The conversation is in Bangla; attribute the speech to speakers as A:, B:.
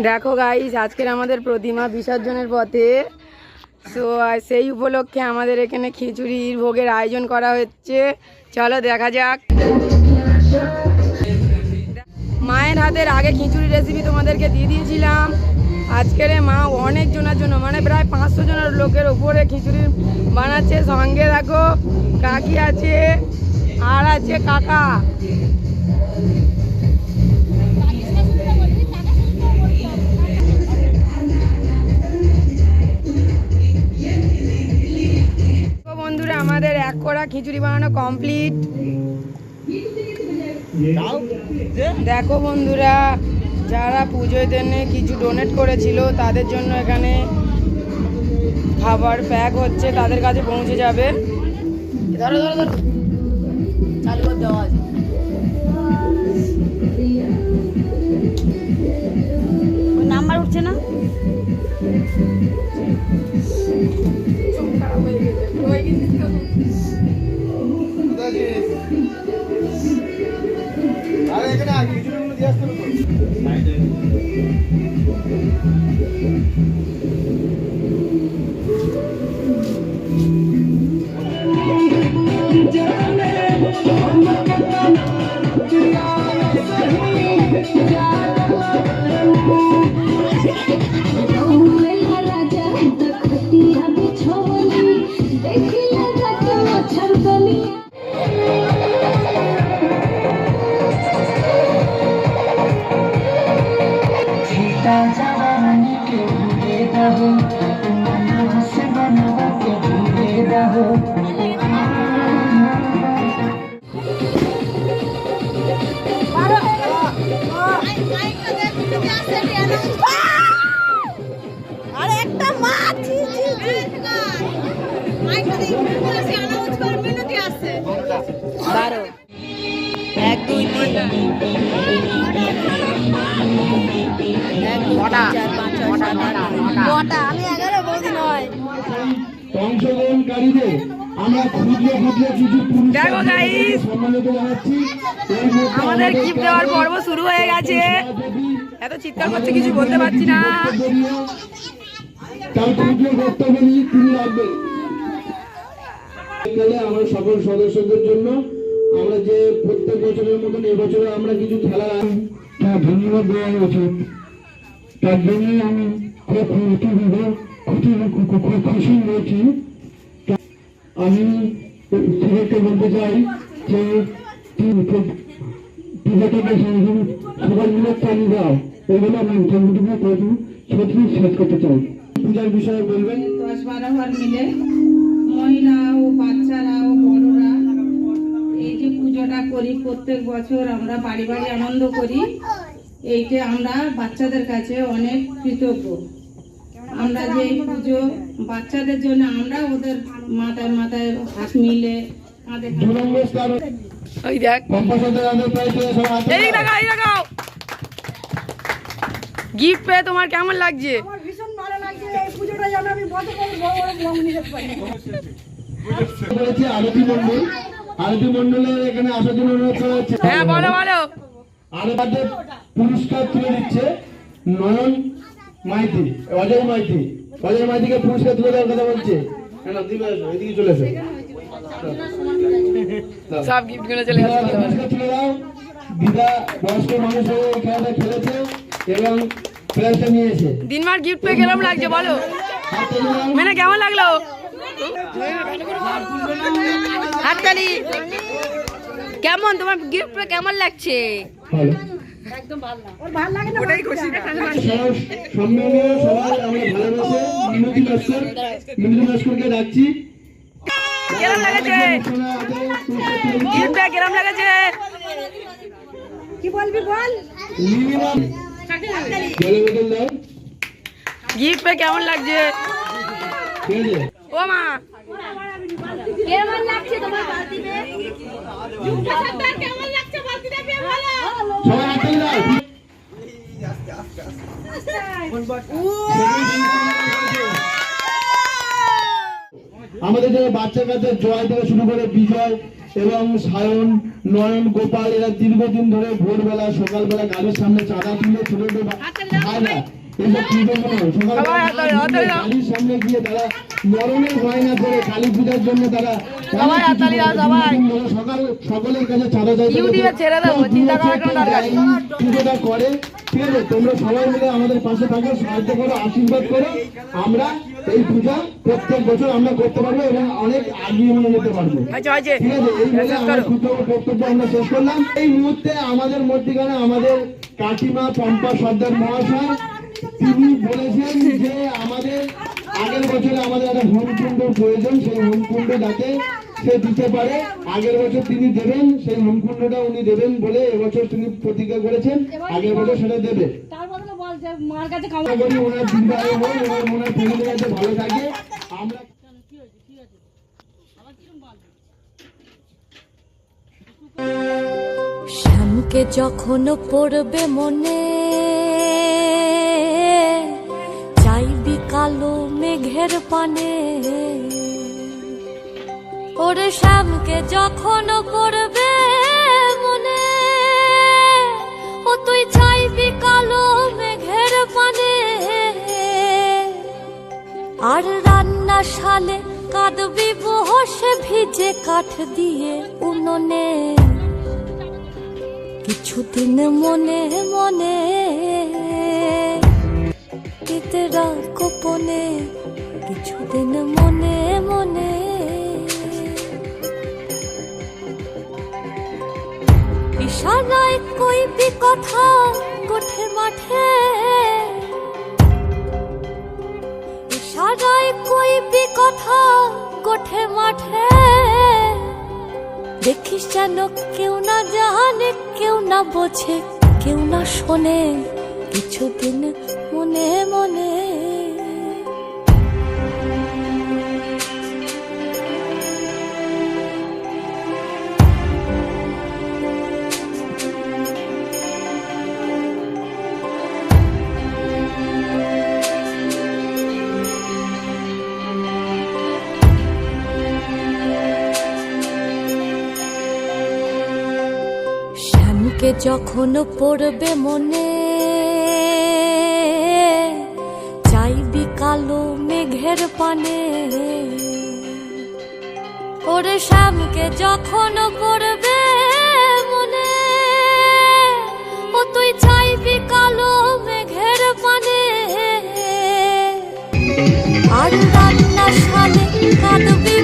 A: দেখো গাইস, আজকের আমাদের প্রতিমা বিসর্জনের পথে। তো সেই উপলক্ষে আমাদের এখানে খিচুড়ির ভোগের আয়োজন করা হচ্ছে। চলো দেখা যাক। মায়ের হাতের আগে খিচুড়ি রেসিপি তোমাদেরকে দিয়ে দিয়েছিলাম। আজকের মা অনেক জনের জন্য, মানে প্রায় 500 জনের লোকের উপরে খিচুড়ি বানাচ্ছে। সঙ্গে দেখো কাকি আছে আর আছে কাকা। বন্ধুরা, আমাদের এক কড়া খিচুড়ি বানানো কমপ্লিট। দেখো বন্ধুরা, যারা পুজোর জন্য কিছু ডোনেট করেছিল তাদের জন্য এখানে খাবার প্যাক হচ্ছে, তাদের কাছে পৌঁছে যাবে। ধরো ধরো ধরো, চালু করে দেওয়া আছে। নাম্বার উঠছে না।
B: আরে এখানে আগে খিচুড়িগুলো দিয়ে আসতে হবে
A: দেখো গাইস, আমাদের গিফট দেওয়ার পর্ব শুরু হয়ে গেছে। এত চিৎকার করছে কিছু বলতে পারছি না।
B: আমরা সকল সদস্যদের জন্য আমরা যে প্রত্যেক বছরের মতন এবছরে আমরা কিছু খেলা ধন্যবাদ দেওয়া উচিত। তার জন্য আমি খুশি হয়েছি। আমি সেটাকে বলতে চাই যে পূজাটাকে সবাই মিলে চালিয়ে দাও, এগুলো আমি সত্যি শেষ করতে চাই। পূজার বিষয়ে বলবেন।
C: 10-12 ঘর মিলে মহিলা ও বাচ্চারা ও বড়রা এই যে পুজোটা করি, প্রত্যেক বছর আমরা বাড়ি বাড়ি আনন্দ করি। এইটা আমরা বাচ্চাদের কাছে অনেক কৃতজ্ঞ। আমরা যে পুজো বাচ্চাদের জন্য আমরা ওদের মাথায় মাথায় হাত মিলে
A: গিফট পেয়ে তোমার কেমন লাগছে?
C: ভীষণ ভালো লাগছে। এই পুজোটা যেন আমি
B: আরতি মন্ডলের এখানে আসার জন্য অনুরোধ করা হচ্ছে।
A: হ্যাঁ বলো বলো।
B: আমাদের পুরস্কার তুলে দিচ্ছে নয়ন মাইতি, অজয় মাইতি। অজয় মাইতিকে পুরস্কার তুলে দেওয়ার কথা বলছে। এদিকে চলে এসো,
A: সব গিফট গুলো চলে আসবে।
B: পুরস্কার তুলে দাও। দিদা বয়স্ক মানুষ হয়ে খেলাটা খেলেছে এবং প্রাইজটা নিয়েছে।
A: দিনবার গিফট পেয়ে কেমন লাগছে বলো? মানে কেমন লাগলো? হাততালি। কেমন তোমার গিফট পেয়ে কেমন লাগছে?
B: ভালো,
C: একদম ভালো। ওর ভালো লাগে না,
A: ওটাই খুশি না।
B: সম্মানীয় সবাই আমরা ভালোবাসে মিনতি লস্করকে ডাকছি।
A: কেমন লাগছে গিফট পেয়ে? কেমন লাগছে?
C: কি বলবি বল।
B: মিনিমাম জলে বোতল দাও।
A: গিফট পেয়ে কেমন লাগছে?
B: ঠিক আছে
A: ও মা,
C: কেমন লাগছে তোমার বালতি পেয়ে? কেমন লাগছে বালতিটা পেয়ে বলো।
B: সবাই হাততালি দাও। আমাদের যে বাচ্চা কাচ্চা জয় থেকে শুরু করে বিজয় এবং সায়ন নয়ন, গোপাল এরা দীর্ঘদিন ধরে ভোরবেলা সকালবেলা গাড়ির সামনে চাঁদা তুলে ছোট ছোট ভাইরা এইসব পুজোগুলো সকালবেলা গাড়ির সামনে গিয়ে তারা মরণের গয়না করে কালী পূজার জন্য তারা সকাল সকলের কাছে চাঁদা চাইতে পুজোটা করে। ঠিক আছে, তোমরা সবাই মিলে আমাদের পাশে থাকো, সাহায্য করো, আশীর্বাদ করো। আমরা এই পূজা প্রত্যেক বছর আমরা করতে পারবো এবং অনেক আগিয়ে নিয়ে যেতে পারবো। ঠিক আছে, এই বলে আমার ক্ষুদ্র বক্তব্য আমরা শেষ করলাম। এই মুহূর্তে আমাদের মধ্যখানে আমাদের কাকিমা পম্পা সর্দার মহাশয় তিনি বলেছেন যে আমাদের আগের বছরে আমাদের একটা হোমকুণ্ডর প্রয়োজন, সেই হোমকুণ্ড যাতে সে দিতে পারে। আগের বছর তিনি দেবেন, সেই হোমকুণ্ডটা উনি দেবেন বলে এবছর তিনি প্রতিজ্ঞা করেছেন, আগের বছর সেটা দেবে। ওনার দীর্ঘায়ু হোক, ওনার ফ্যামিলি যাতে ভালো থাকে। আমরা
D: শ্যামকে যখন পড়বে মনে, চাইবি কালো মেঘের পানে। ওরে শ্যামকে যখন পড়বে মনে, ও তুই চাইবি কালো মেঘের পানে। আর রান্নাশালে কাঁদবি বসে ভিজে কাঠ দিয়ে উনুনে। কিছুদিন মনে মনে তেরা গোপনে, কিছুদিন মনে মনে। ইশারায় কইবি কথা গোঠে মাঠে, ইশারায় কইবি কথা গোঠে মাঠে। দেখিস যেন কেউ না জানে, কেউ না বোঝে, কেউ না শোনে, কিছুদিন মনে মনে। শ্যামকে যখন পড়বে মনে, চাইবি কালো মেঘের পানে। ওরে শ্যামকে যখন পড়বে মনে, ও তুই চাইবি কালো মেঘের পানে। আর রান্নাশালে কাঁদবি